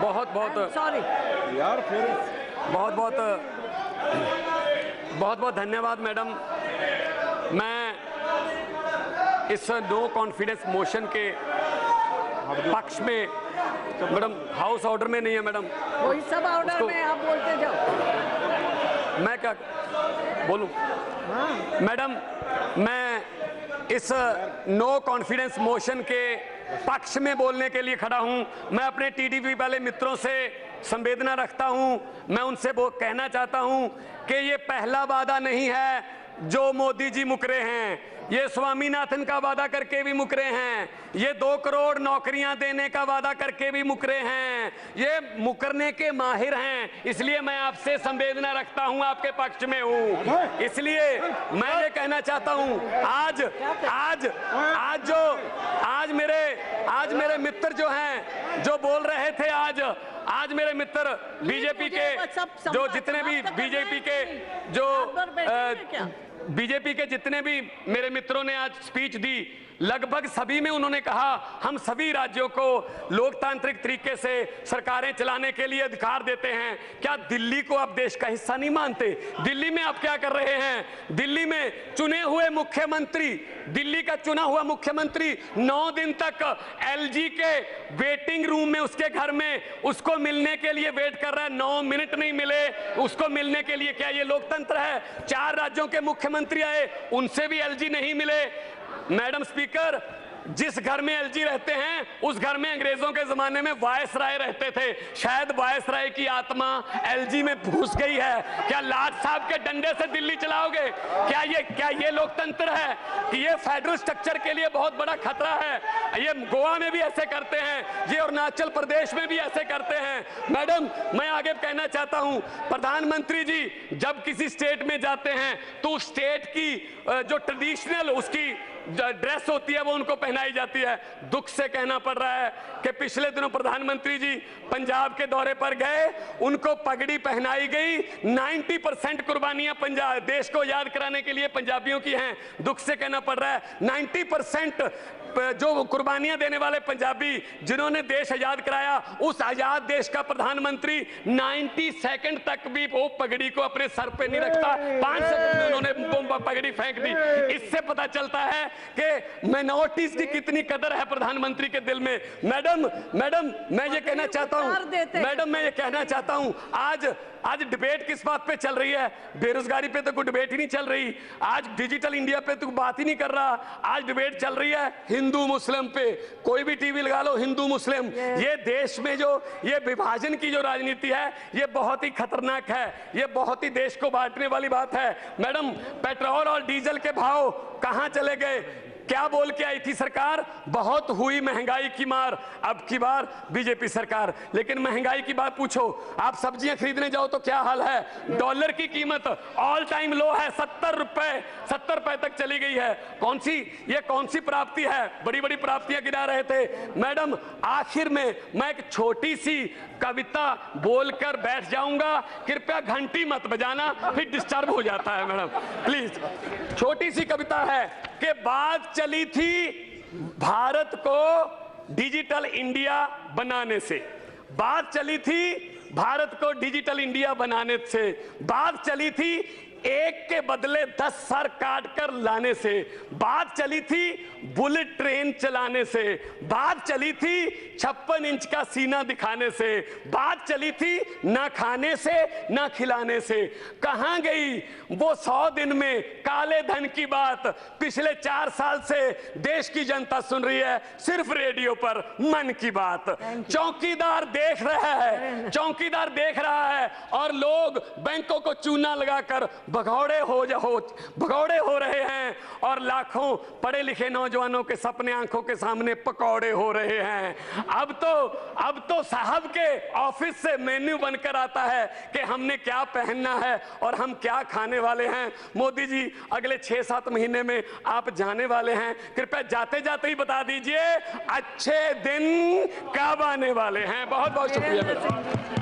बहुत बहुत सॉरी यार, फिर बहुत बहुत बहुत बहुत धन्यवाद मैडम। मैं इस नो कॉन्फिडेंस मोशन के पक्ष में, मैडम हाउस ऑर्डर में नहीं है मैडम, वही सब ऑर्डर में आप बोलते जाओ। मैं क्या बोलूं मैडम? मैं इस नो कॉन्फिडेंस मोशन के पक्ष में बोलने के लिए खड़ा हूं। मैं अपने टीडीपी वाले मित्रों से संवेदना रखता हूं। मैं उनसे वो कहना चाहता हूं कि ये पहला वादा नहीं है जो मोदी जी मुकरे हैं, ये स्वामीनाथन का वादा करके भी मुकरे हैं, ये 2 करोड़ नौकरियां देने का वादा करके भी मुकरे हैं, ये मुकरने के माहिर हैं। इसलिए मैं आपसे संवेदना रखता हूं, आपके पक्ष में हूं। इसलिए मैं ये कहना चाहता हूं, आज मेरे मित्र जो हैं, जो बोल रहे थे, आज मेरे मित्र बीजेपी के जो जितने भी बीजेपी के जितने भी मेरे मित्रों ने आज स्पीच दी, लगभग सभी में उन्होंने कहा हम सभी राज्यों को लोकतांत्रिक तरीके से सरकारें चलाने के लिए अधिकार देते हैं। क्या दिल्ली को आप देश का हिस्सा नहीं मानते? दिल्ली में आप क्या कर रहे हैं? दिल्ली में चुने हुए मुख्यमंत्री, दिल्ली का चुना हुआ मुख्यमंत्री 9 दिन तक एलजी के वेटिंग रूम में, उसके घर में उसको मिलने के लिए वेट कर रहा है। 9 मिनट नहीं मिले उसको मिलने के लिए। क्या ये लोकतंत्र है? 4 राज्यों के मुख्यमंत्री आए, उनसे भी एलजी नहीं मिले। मैडम स्पीकर, जिस घर में एलजी रहते हैं उस घर में अंग्रेजों के जमाने में वायसराय रहते थे। शायद वायसराय की आत्मा एलजी में घुस गई है। क्या लाट साहब के डंडे से दिल्ली चलाओगे? क्या ये लोकतंत्र है? कि ये फेडरल स्ट्रक्चर के लिए बहुत बड़ा खतरा है। ये गोवा में भी ऐसे करते हैं, ये अरुणाचल प्रदेश में भी ऐसे करते हैं। मैडम, मैं आगे कहना चाहता हूं, प्रधानमंत्री जी जब किसी स्टेट में जाते हैं तो उस स्टेट की जो ट्रेडिशनल उसकी ड्रेस होती है वो उनको पहनाई जाती है। दुख से कहना पड़ रहा है कि पिछले दिनों प्रधानमंत्री जी पंजाब के दौरे पर गए, उनको पगड़ी पहनाई गई। 90% कुर्बानियां पंजाब देश को याद कराने के लिए पंजाबियों की हैं। दुख से कहना पड़ रहा है 90% जो कुर्बानियां देने वाले पंजाबी जिन्होंने देश आजाद कराया, उस आजाद देश का प्रधानमंत्री 90 सेकंड तक भी वो पगड़ी को अपने सर पे नहीं रखता। 5 सेकंड में उन्होंने पगड़ी फेंक दी। इससे पता चलता है कि माइनॉरिटीज की कितनी कदर है प्रधानमंत्री के दिल में। मैडम मैं ये कहना चाहता हूं, आज डिबेट किस बात पे चल रही है? बेरोजगारी पे तो कोई डिबेट ही नहीं चल रही। आज डिजिटल इंडिया पे तो बात ही नहीं कर रहा। आज डिबेट चल रही है हिंदू मुस्लिम पे। कोई भी टीवी लगा लो, हिंदू मुस्लिम। ये देश में जो ये विभाजन की जो राजनीति है, ये बहुत ही खतरनाक है। ये बहुत ही देश को बांटने वाली बात है। मैडम, पेट्रोल और डीजल के भाव कहां चले गए? क्या बोल के आई थी सरकार? बहुत हुई महंगाई की मार, अब की बार बीजेपी सरकार। लेकिन महंगाई की बात पूछो, आप सब्जियां खरीदने जाओ तो क्या हाल है? डॉलर की कीमत ऑल टाइम लो है, 70 रुपए तक चली गई है। ये कौन सी प्राप्ति है? बड़ी बड़ी प्राप्तियां गिना रहे थे। मैडम, आखिर में मैं एक छोटी सी कविता बोलकर बैठ जाऊंगा, कृपया घंटी मत बजाना, फिर डिस्टर्ब हो जाता है मैडम, प्लीज। छोटी सी कविता है कि बात चली थी भारत को डिजिटल इंडिया बनाने से, बात चली थी भारत को डिजिटल इंडिया बनाने से, बात चली थी एक के बदले 10 सर काट कर लाने से, बात चली थी बुलेट ट्रेन चलाने से, बात चली थी 56 इंच का सीना दिखाने से, बात चली थी ना खाने से ना खिलाने से। कहां गई वो 100 दिन में काले धन की बात? पिछले 4 साल से देश की जनता सुन रही है सिर्फ रेडियो पर मन की बात। चौकीदार देख रहा है और लोग बैंकों को चूना लगाकर भगौड़े हो रहे हैं और लाखों पढ़े लिखे नौजवानों के सपने आंखों के सामने पकौड़े हो रहे हैं। अब तो साहब के ऑफिस से मेन्यू बनकर आता है कि हमने क्या पहनना है और हम क्या खाने वाले हैं। मोदी जी, अगले 6-7 महीने में आप जाने वाले हैं, कृपया जाते जाते ही बता दीजिए अच्छे दिन कब आने वाले हैं। बहुत बहुत शुक्रिया।